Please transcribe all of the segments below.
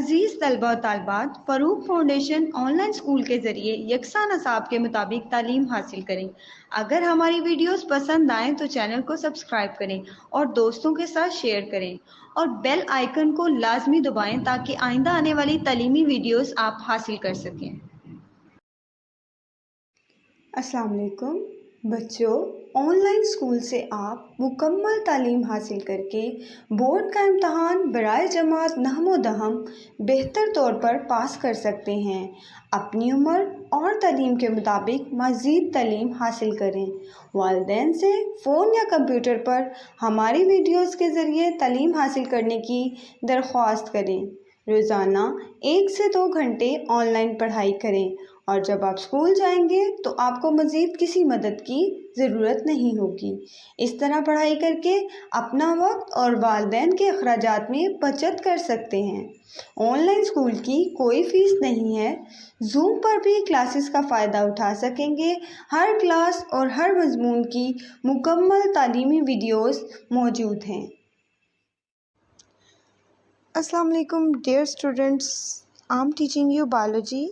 अजीज़ तलबा व तालिबात, Farooq foundation online school के ज़रिए यकसा नसाब के मुताबिक तालीम हासिल करें। अगर हमारी वीडियोस पसंद आएँ तो चैनल को सब्सक्राइब करें और दोस्तों के साथ शेयर करें और बेल आइकन को लाजमी दबाएं ताकि आइंदा आने वाली तालीमी वीडियोस आप हासिल कर सकें। अस्सलाम वालेकुम बच्चों, ऑनलाइन स्कूल से आप मुकम्मल तालीम हासिल करके बोर्ड का इम्तहान बराए जमात नहमो दहम बेहतर तौर पर पास कर सकते हैं। अपनी उम्र और तालीम के मुताबिक मज़ीद तालीम हासिल करें। वालिदैन से फ़ोन या कंप्यूटर पर हमारी वीडियोस के ज़रिए तालीम हासिल करने की दरख्वास्त करें। रोज़ाना 1 से 2 घंटे ऑनलाइन पढ़ाई करें और जब आप स्कूल जाएंगे तो आपको मज़ीद किसी मदद की ज़रूरत नहीं होगी। इस तरह पढ़ाई करके अपना वक्त और वालिदैन के अखराजात में बचत कर सकते हैं। ऑनलाइन स्कूल की कोई फ़ीस नहीं है। जूम पर भी क्लासेस का फ़ायदा उठा सकेंगे। हर क्लास और हर मज़मून की मुकम्मल तालीमी वीडियोस मौजूद हैं। Assalamu alaikum dear students, I'm teaching you biology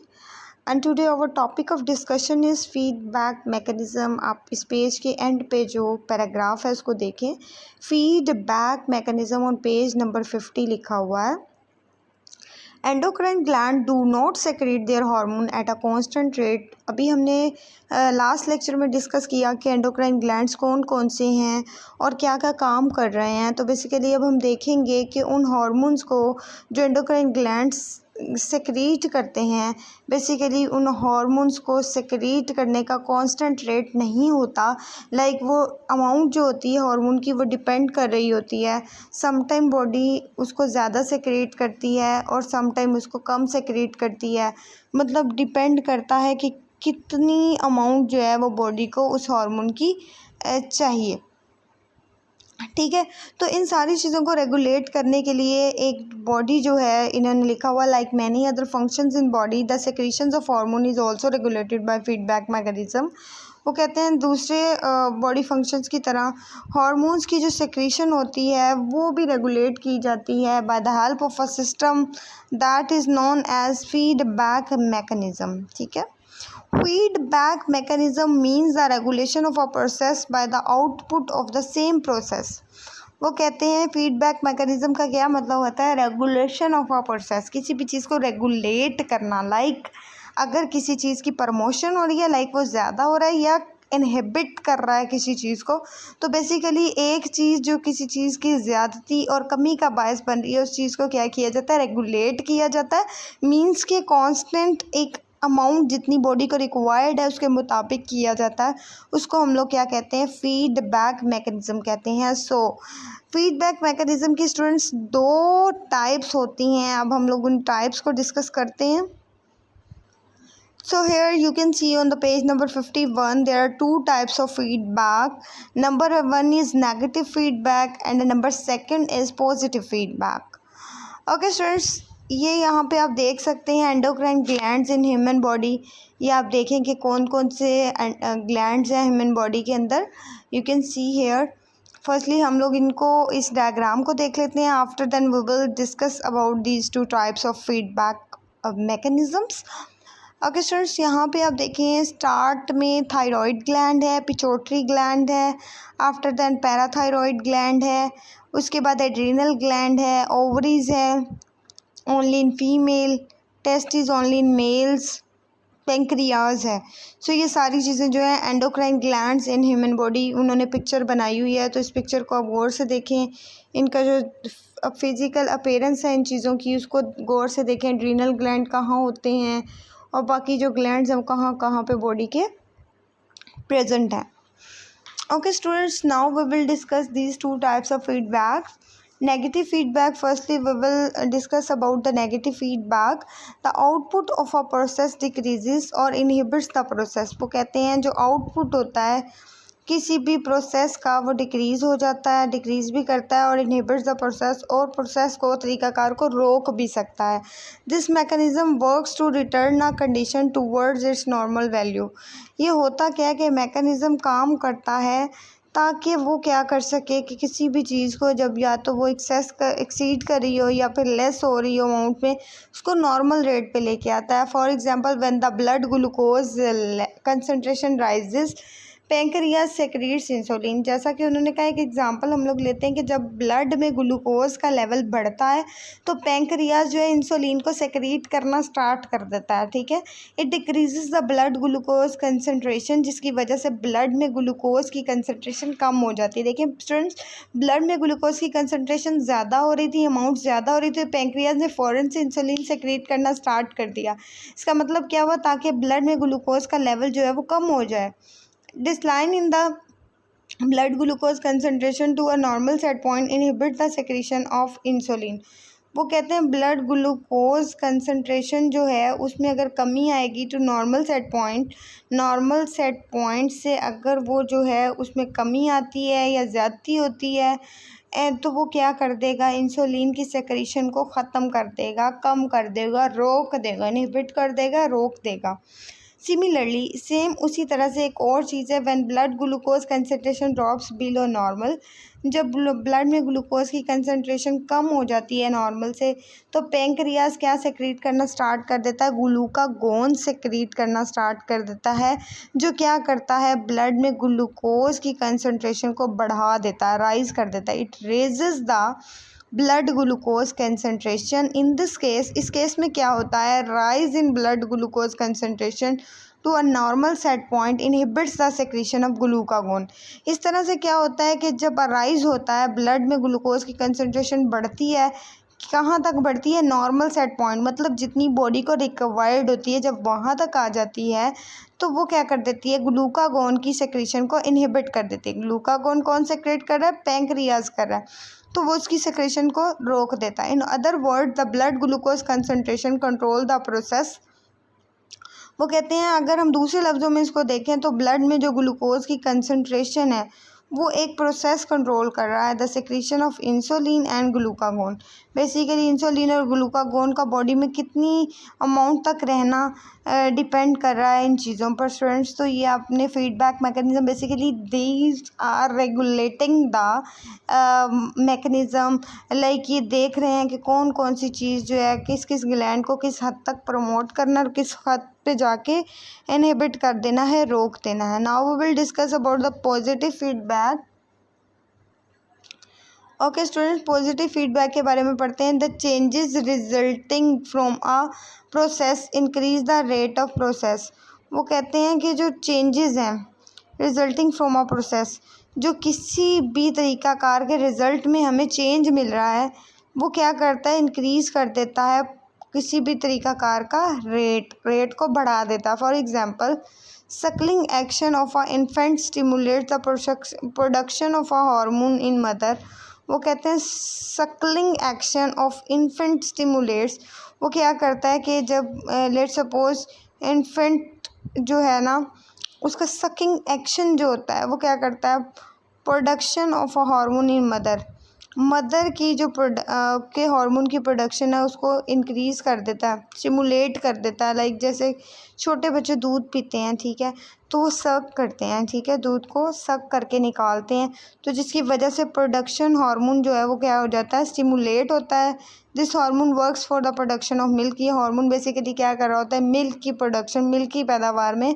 and today our topic of discussion is feedback mechanism। आप इस पेज के एंड पे जो पैराग्राफ है उसको देखें। Feedback mechanism on page number 50 लिखा हुआ है। Endocrine gland do not secrete their hormone at a constant rate. अभी हमने लास्ट लेक्चर में डिस्कस किया कि एंडोक्राइन ग्लैंड्स कौन कौन से हैं और क्या क्या काम कर रहे हैं। तो बेसिकली अब हम देखेंगे कि उन हार्मोन्स को जो एंडोक्राइन ग्लैंड्स सेक्रीट करते हैं, बेसिकली उन हार्मोन्स को सेक्रीट करने का कांस्टेंट रेट नहीं होता। लाइक वो अमाउंट जो होती है हार्मोन की वो डिपेंड कर रही होती है। सम टाइम बॉडी उसको ज़्यादा सेक्रेट करती है और सम टाइम उसको कम सेक्रेट करती है। मतलब डिपेंड करता है कि कितनी अमाउंट जो है वो बॉडी को उस हार्मोन की चाहिए। ठीक है, तो इन सारी चीज़ों को रेगुलेट करने के लिए एक बॉडी जो है इन्होंने लिखा हुआ like many other functions in body the secretions of hormone is also regulated by feedback mechanism. वो कहते हैं दूसरे बॉडी फंक्शंस की तरह हार्मोन्स की जो सेक्रेशन होती है वो भी रेगुलेट की जाती है by the help of a system that is known as feedback mechanism. ठीक है, feedback mechanism means the regulation of a process by the output of the same process। वो कहते हैं फीडबैक मैकेनिज्म का क्या मतलब होता है? रेगुलेशन ऑफ अ प्रोसेस, किसी भी चीज़ को रेगुलेट करना। लाइक अगर किसी चीज़ की प्रमोशन हो रही है, लाइक वो ज़्यादा हो रहा है या इनहिबिट कर रहा है किसी चीज़ को, तो बेसिकली एक चीज़ जो किसी चीज़ की ज़्यादती और कमी का बायस बन रही है उस चीज़ को क्या किया जाता है? रेगुलेट किया जाता है। मीन्स के कांस्टेंट एक अमाउंट जितनी बॉडी को रिक्वायर्ड है उसके मुताबिक किया जाता है, उसको हम लोग क्या कहते हैं? फीडबैक मैकेनिज्म कहते हैं। सो फीडबैक मैकेनिज्म की स्टूडेंट्स 2 टाइप्स होती हैं। अब हम लोग उन टाइप्स को डिस्कस करते हैं। So here you can see on the page number 51 there are 2 types of feedback. Number 1 is negative feedback and number 2 is positive feedback. Okay students, ये यहाँ पे आप देख सकते हैं endocrine glands in human body. ये आप देखें कि कौन कौन से ग्लैंड्स हैं ह्यूमन बॉडी के अंदर। You can see here. Firstly हम लोग इनको इस डायग्राम को देख लेते हैं। After then we will discuss about these 2 types of feedback mechanisms. Okay students, यहाँ पे आप देखें स्टार्ट में थायराइड ग्लैंड है, पिट्यूटरी ग्लैंड है, आफ्टर देन पैराथायराइड ग्लैंड है, उसके बाद एड्रीनल ग्लैंड है, ओवरीज है only in female, testis only in males, pancreas है। सो ये सारी चीज़ें जो है endocrine glands in human body उन्होंने पिक्चर बनाई हुई है। तो इस पिक्चर को आप गौर से देखें, इनका जो फिज़िकल अपीयरेंस है इन चीज़ों की उसको गौर से देखें। एड्रीनल ग्लैंड कहाँ होते हैं और बाकी जो ग्लैंड्स हैं वो कहाँ कहाँ पे बॉडी के प्रेजेंट हैं। Okay students, now we will discuss these 2 types of feedback. Negative feedback, firstly we will discuss about the negative feedback। the output of a process decreases or inhibits the process। वो कहते हैं जो output होता है किसी भी process का वो डिक्रीज़ हो जाता है, डिक्रीज़ भी करता है और इनहिबिट्स द प्रोसेस, और प्रोसेस को तरीक़ाकार को रोक भी सकता है। This mechanism works to return a condition towards its normal value. ये होता क्या है कि मैकेनिज़्म काम करता है ताकि वो क्या कर सके कि किसी भी चीज़ को जब या तो वो एक्सीड कर रही हो या फिर लेस हो रही हो अमाउंट में, उसको नॉर्मल रेट पे लेके आता है। For example when the blood glucose concentration rises pancreas secretes insulin. जैसा कि उन्होंने कहा, एक एग्जांपल हम लोग लेते हैं कि जब ब्लड में ग्लूकोज का लेवल बढ़ता है तो पैंक्रियाज जो है इंसुलिन को सेक्रीट करना स्टार्ट कर देता है, ठीक है। It decreases the blood glucose concentration, जिसकी वजह से ब्लड में ग्लूकोज की कंसंट्रेशन कम हो जाती है। देखिए स्टूडेंट्स, ब्लड में ग्लूकोज की कंसंट्रेशन ज़्यादा हो रही थी, अमाउंट ज़्यादा हो रही थी, पैंक्रियाज ने फ़ौरन से इंसुलिन सेक्रीट करना स्टार्ट कर दिया। इसका मतलब क्या हुआ, ताकि ब्लड में ग्लूकोज का लेवल जो है वो कम हो जाए। Decline in the blood glucose concentration to a normal set point inhibit the secretion of insulin। वो कहते हैं ब्लड ग्लूकोज कंसंट्रेशन जो है उसमें अगर कमी आएगी तो नॉर्मल सेट पॉइंट से अगर वो जो है उसमें कमी आती है या ज़्यादती होती है तो वो क्या कर देगा, इंसुलिन की सेक्रेशन को ख़त्म कर देगा, कम कर देगा, रोक देगा, इनहिबिट कर देगा, रोक देगा। सिमिलरली सेम उसी तरह से एक और चीज़ है, when blood glucose concentration drops below normal. जब ब्लड में ग्लूकोज की कंसंट्रेशन कम हो जाती है नॉर्मल से, तो पैंक्रियाज क्या सेक्रीट करना स्टार्ट कर देता है, ग्लूकागोन सेक्रीट करना स्टार्ट कर देता है, जो क्या करता है, ब्लड में ग्लूकोज की कंसंट्रेशन को बढ़ा देता है, राइज कर देता है। It raises the blood glucose concentration. In this case, इस केस में क्या होता है, rise in blood glucose concentration to a normal set point inhibits the secretion of glucagon. इस तरह से क्या होता है कि जब राइज होता है ब्लड में ग्लूकोज की कंसंट्रेशन बढ़ती है, कहाँ तक बढ़ती है, नॉर्मल सेट पॉइंट, मतलब जितनी बॉडी को रिक्वायर्ड होती है, जब वहाँ तक आ जाती है तो वो क्या कर देती है, ग्लूकागोन की सेक्रेशन को इनहिबिट कर देती है। ग्लूकागोन कौन सेक्रेट कर रहा है, पैंक्रियाज कर रहा है, तो वो उसकी सेक्रेशन को रोक देता है। In other word the blood glucose concentration control the process. वो कहते हैं अगर हम दूसरे लफ्ज़ों में इसको देखें तो ब्लड में जो ग्लूकोज की कंसंट्रेशन है वो एक प्रोसेस कंट्रोल कर रहा है, the secretion of insulin and glucagon. Basically insulin और ग्लूकागोन का बॉडी में कितनी अमाउंट तक रहना डिपेंड कर रहा है इन चीज़ों पर स्टूडेंट्स। तो ये आपने feedback mechanism, basically these are regulating the mechanism, like ये देख रहे हैं कि कौन कौन सी चीज़ जो है किस किस ग्लैंड को किस हद तक प्रमोट करना और किस हद पे जाके इनहिबिट कर देना है, रोक देना है। Now we will discuss about the positive feedback. Okay students, positive feedback के बारे में पढ़ते हैं। The changes resulting from a process increase the rate of process. वो कहते हैं कि जो चेंजेस हैं रिजल्टिंग फ्रॉम अ प्रोसेस, जो किसी भी तरीक़ाकार के रिज़ल्ट में हमें चेंज मिल रहा है, वो क्या करता है, इंक्रीज़ कर देता है किसी भी तरीक़ाकार का रेट को बढ़ा देता है। For example, suckling action of a infant stimulates the production of a hormone in mother। वो कहते हैं suckling action of infant stimulates, वो क्या करता है कि जब लेट्स सपोज इन्फेंट जो है ना, उसका सकिंग एक्शन जो होता है वो क्या करता है, production of a hormone in mother की जो के हार्मोन की प्रोडक्शन है उसको इंक्रीज़ कर देता है, स्टिमुलेट कर देता है। लाइक जैसे छोटे बच्चे दूध पीते हैं, ठीक है, तो वो सक करते हैं, ठीक है, दूध को सक करके निकालते हैं, तो जिसकी वजह से प्रोडक्शन हार्मोन जो है वो क्या हो जाता है, स्टिमुलेट होता है। This hormone works for the production of milk. ये हार्मोन बेसिकली क्या कर रहा होता है, मिल्क की प्रोडक्शन, मिल्क की पैदावार में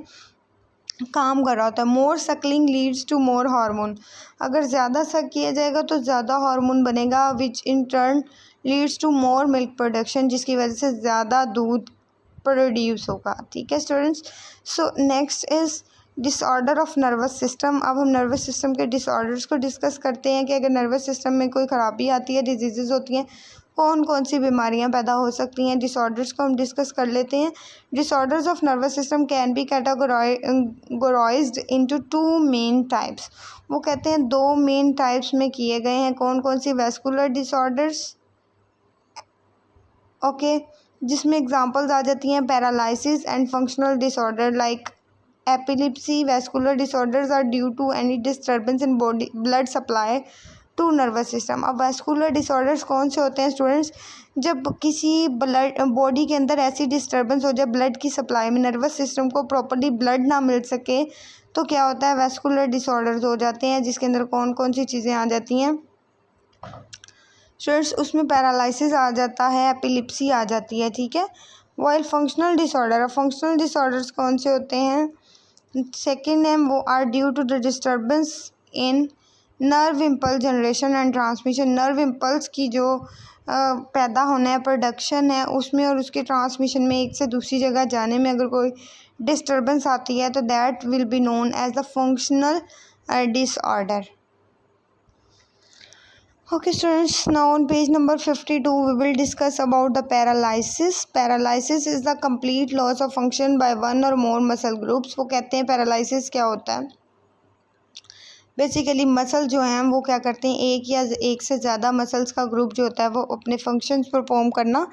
काम कर रहा होता है। More suckling leads to more hormone. अगर ज़्यादा सक किया जाएगा तो ज़्यादा हार्मोन बनेगा, which in turn leads to more milk production, जिसकी वजह से ज़्यादा दूध प्रोड्यूस होगा। ठीक है students, so next is disorder of nervous system. अब हम नर्वस सिस्टम के डिसऑर्डर्स को डिस्कस करते हैं कि अगर नर्वस सिस्टम में कोई ख़राबी आती है, डिजीज़ होती हैं, कौन कौन सी बीमारियां पैदा हो सकती हैं। डिसऑर्डर्स को हम डिस्कस कर लेते हैं। Disorders of nervous system can be categorised into 2 main types. वो कहते हैं 2 मेन टाइप्स में किए गए हैं। कौन कौन सी, वैस्कुलर डिसऑर्डर्स, ओके, जिसमें एग्जांपल्स आ जाती हैं paralysis and functional disorder like epilepsy. Vascular disorders are due to any disturbance in body blood supply to nervous system. अब वैस्कुलर डिसऑर्डर्स कौन से होते हैं स्टूडेंट्स, जब किसी बॉडी के अंदर ऐसी डिस्टर्बेंस हो जाए ब्लड की सप्लाई में, नर्वस सिस्टम को प्रॉपर्ली ब्लड ना मिल सके, तो क्या होता है, वेस्कुलर डिसऑर्डर्स हो जाते हैं, जिसके अंदर कौन कौन सी चीज़ें आ जाती हैं स्टूडेंट्स, उसमें पैरालिसिस आ जाता है, एपिलिप्सी आ जाती है, ठीक है। While functional disorder, functional disorders कौन से होते हैं, सेकेंड है वो are due to the disturbance in nerve impulse generation and transmission. Nerve impulse की जो पैदा होना है, प्रोडक्शन है उसमें और उसके ट्रांसमिशन में, एक से दूसरी जगह जाने में अगर कोई डिस्टर्बेंस आती है तो that will be known as the functional disorder. Okay students, now on page number 52 we will discuss about the paralysis. Paralysis is the complete loss of function by one or more muscle groups. वो कहते हैं paralysis क्या होता है, basically muscle जो हैं वो क्या करते हैं, एक या एक से ज़्यादा मसल्स का ग्रुप जो होता है वो अपने फंक्शंस परफॉर्म करना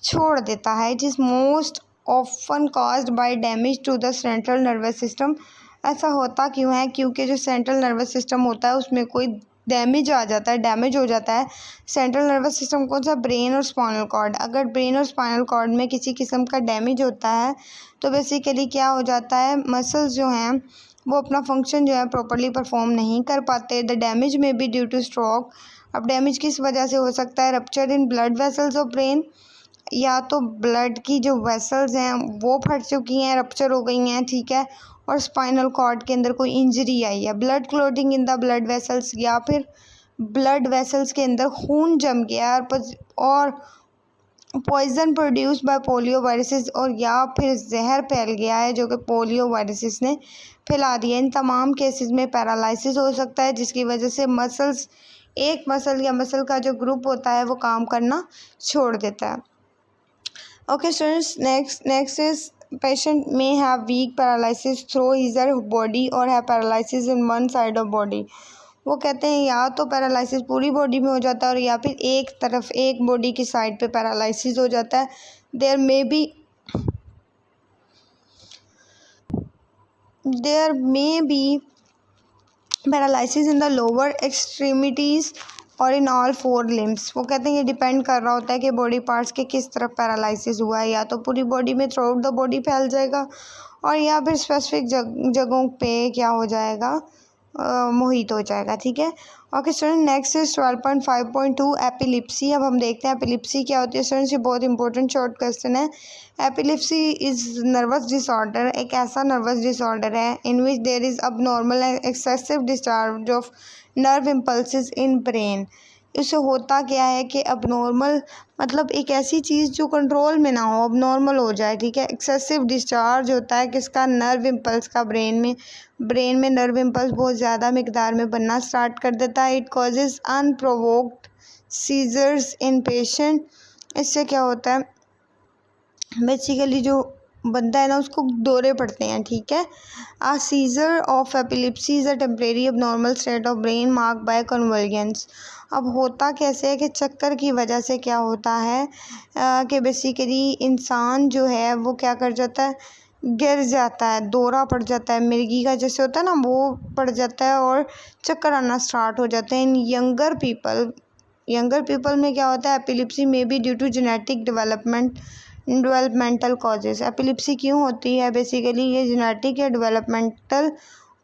छोड़ देता है। It is most often caused by damage to the central nervous system. ऐसा होता क्यों है, क्योंकि जो सेंट्रल नर्वस सिस्टम होता है उसमें कोई डैमेज आ जाता है, डैमेज हो जाता है। सेंट्रल नर्वस सिस्टम कौन सा, ब्रेन और स्पाइनल कॉर्ड। अगर ब्रेन और स्पाइनल कॉर्ड में किसी किस्म का डैमेज होता है तो बेसिकली क्या हो जाता है, मसल्स जो हैं वो अपना फंक्शन जो है प्रॉपरली परफॉर्म नहीं कर पाते। द डैमेज में बी ड्यू टू स्ट्रोक। अब डैमेज किस वजह से हो सकता है, rupture in blood vessels of brain, या तो ब्लड की जो वेसल्स हैं वो फट चुकी हैं, रप्चर हो गई हैं, ठीक है, और स्पाइनल कॉर्ड के अंदर कोई इंजरी आई है, blood clotting in the blood vessels, या फिर ब्लड वेसल्स के अंदर खून जम गया और poison produce by polio viruses, और या फिर जहर फैल गया है जो कि पोलियो वायरसेस ने फैला दिया। इन तमाम केसेस में पैरालिसिस हो सकता है, जिसकी वजह से मसल्स, एक मसल या मसल का जो ग्रुप होता है वो काम करना छोड़ देता है। Okay students, next is patient may have weak paralysis through either body or have paralysis in one side of body. वो कहते हैं या तो पैरालिसिस पूरी बॉडी में हो जाता है और या फिर एक तरफ, एक बॉडी की साइड पे पैरालिसिस हो जाता है। There may be paralysis in the lower extremities और इन ऑल 4 लिम्स। वो कहते हैं ये डिपेंड कर रहा होता है कि बॉडी पार्ट्स के किस तरफ पैरालिसिस हुआ है, या तो पूरी बॉडी में थ्रू आउट द बॉडी फैल जाएगा और या फिर स्पेसिफिक जगहों पे क्या हो जाएगा, मोहित हो जाएगा, ठीक है। Okay student, next is 12.5.2 epilepsy. अब हम देखते हैं एपिलिप्सी क्या होती है। स्टूडेंट्स ये बहुत इंपॉर्टेंट शॉर्ट क्वेश्चन है। एपिलिप्सी इज नर्वस डिसऑर्डर, एक ऐसा नर्वस डिसऑर्डर है in which there is abnormal and excessive discharge of nerve impulses in brain. इससे होता क्या है कि अबनॉर्मल मतलब एक ऐसी चीज़ जो कंट्रोल में ना हो, अबनॉर्मल हो जाए, ठीक है। एक्सेसिव डिस्चार्ज होता है किसका, नर्व इम्पल्स का ब्रेन में नर्व इम्पल्स बहुत ज़्यादा मिकदार में बनना स्टार्ट कर देता है। It causes unprovoked seizures in patient. इससे क्या होता है, बेसिकली जो बंदा है ना उसको दौरे पड़ते हैं, ठीक है। A seizure of epilepsy is a temporary abnormal state of brain mark by convergence. अब होता कैसे है कि चक्कर की वजह से क्या होता है कि बेसिकली इंसान जो है वो क्या कर जाता है, गिर जाता है, दौरा पड़ जाता है, मिर्गी का जैसे होता है ना वो पड़ जाता है और चक्कर आना स्टार्ट हो जाते हैं। इन यंगर पीपल में क्या होता है, एपिलिप्सी में be due to genetic developmental causes. Epilepsy क्यों होती है, बेसिकली ये जेनेटिक या डेवलपमेंटल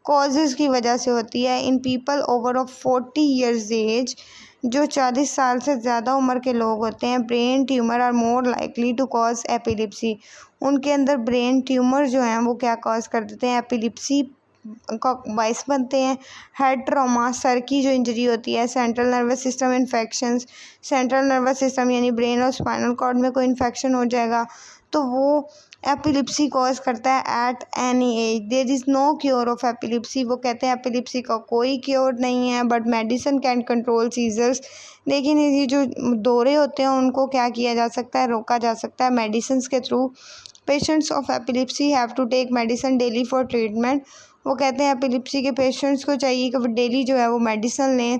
कॉजेज़ की वजह से होती है। In people over of 40 years age, जो 40 साल से ज़्यादा उम्र के लोग होते हैं, brain tumour are more likely to cause epilepsy. उनके अंदर ब्रेन ट्यूमर जो हैं वो क्या कॉज कर देते हैं, एपिलिप्सी का बाइस बनते हैं। हेड ट्रॉमा, सर की जो इंजरी होती है, central nervous system infections, central nervous system यानी ब्रेन और स्पाइनल कॉर्ड में कोई इन्फेक्शन हो जाएगा तो वो एपिलिप्सी कॉज करता है at any age. There is no cure of epilepsy. वो कहते हैं एपिलिप्सी का कोई क्योर नहीं है, but medicine can control seizures. लेकिन ये जो दौरे होते हैं उनको क्या किया जा सकता है, रोका जा सकता है मेडिसिन के through. Patients of epilepsy have to take medicine daily for treatment. वो कहते हैं एपिलिप्सी के पेशेंट्स को चाहिए कि वो डेली जो है वो मेडिसिन लें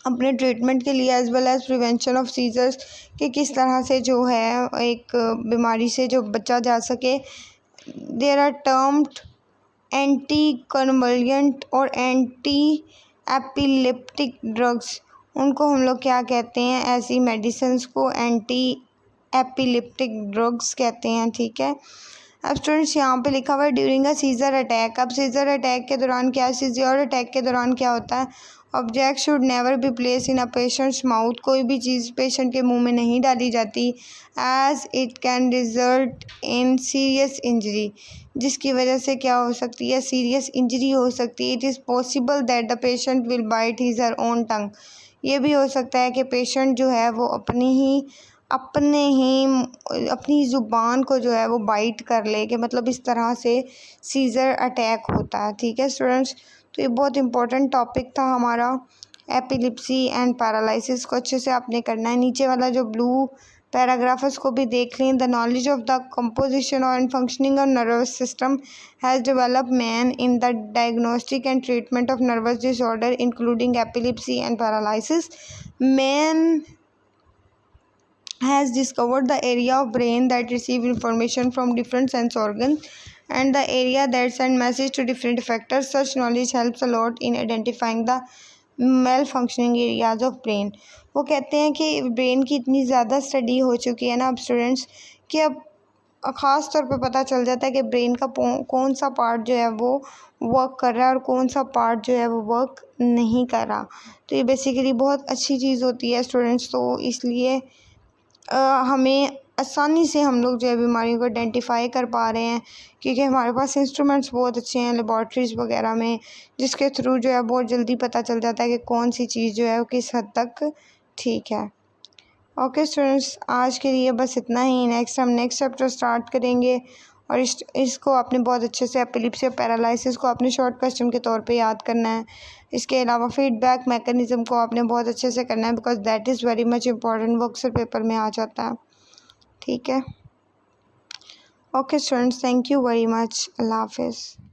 अपने ट्रीटमेंट के लिए, as well as prevention of seizures, कि किस तरह से जो है एक बीमारी से जो बचा जा सके। There are termed anti convulsant और एंटी एपिलेप्टिक ड्रग्स। उनको हम लोग क्या कहते हैं, ऐसी मेडिसिन को एंटी एपिलेप्टिक ड्रग्स कहते हैं, ठीक है। अब स्टूडेंट्स यहाँ पे लिखा हुआ है ड्यूरिंग अ सीजर अटैक। अब सीजर अटैक के दौरान क्या, सीजर अटैक के दौरान क्या होता है, object should never be place in a patients mouth, कोई भी चीज़ पेशेंट के मुंह में नहीं डाली जाती, as it can result in serious injury, जिसकी वजह से क्या हो सकती है, सीरियस इंजरी हो सकती है। It is possible that the patient will bite his her own tongue, ये भी हो सकता है कि पेशेंट जो है वो अपनी ज़ुबान को जो है वो बाइट कर ले, कि मतलब इस तरह से सीज़र अटैक होता है। ठीक है स्टूडेंट्स, तो ये बहुत इंपॉर्टेंट टॉपिक था हमारा, एपिलिप्सी एंड पैरालिसिस को अच्छे से आपने करना है। नीचे वाला जो ब्लू पैराग्राफ उसको भी देख लें। The knowledge of the composition and functioning of nervous system has developed man in the diagnostic and treatment of nervous disorder including epilepsy and paralysis. Man has discovered the area of brain that receive information from different sense organs and the area that send message to different factors. Such knowledge helps a lot in identifying the malfunctioning areas of brain. वो कहते हैं कि brain की इतनी ज़्यादा study हो चुकी है ना अब स्टूडेंट्स, कि अब ख़ास तौर पे पता चल जाता है कि ब्रेन का कौन सा पार्ट जो है वो वर्क कर रहा है और कौन सा पार्ट जो है वो वर्क नहीं कर रहा। तो ये बेसिकली बहुत अच्छी चीज़ होती है स्टूडेंट्स। तो इसलिए हमें आसानी से हम लोग जो है बीमारियों को आइडेंटिफाई कर पा रहे हैं, क्योंकि हमारे पास इंस्ट्रूमेंट्स बहुत अच्छे हैं लेबॉर्ट्रीज़ वगैरह में, जिसके थ्रू जो है बहुत जल्दी पता चल जाता है कि कौन सी चीज़ जो है वो किस हद तक ठीक है। ओके स्टूडेंट्स, आज के लिए बस इतना ही। नेक्स्ट हम नेक्स्ट चैप्टर स्टार्ट करेंगे और इसको आपने बहुत अच्छे से एपिलिप्सी और पैरालिसिस को आपने शॉर्ट क्वेश्चन के तौर पे याद करना है। इसके अलावा फीडबैक मैकेनिज़्म को आपने बहुत अच्छे से करना है, because that is very much important, वो अक्सर पेपर में आ जाता है। ठीक है, okay students, thank you very much, अल्लाह हाफिज़।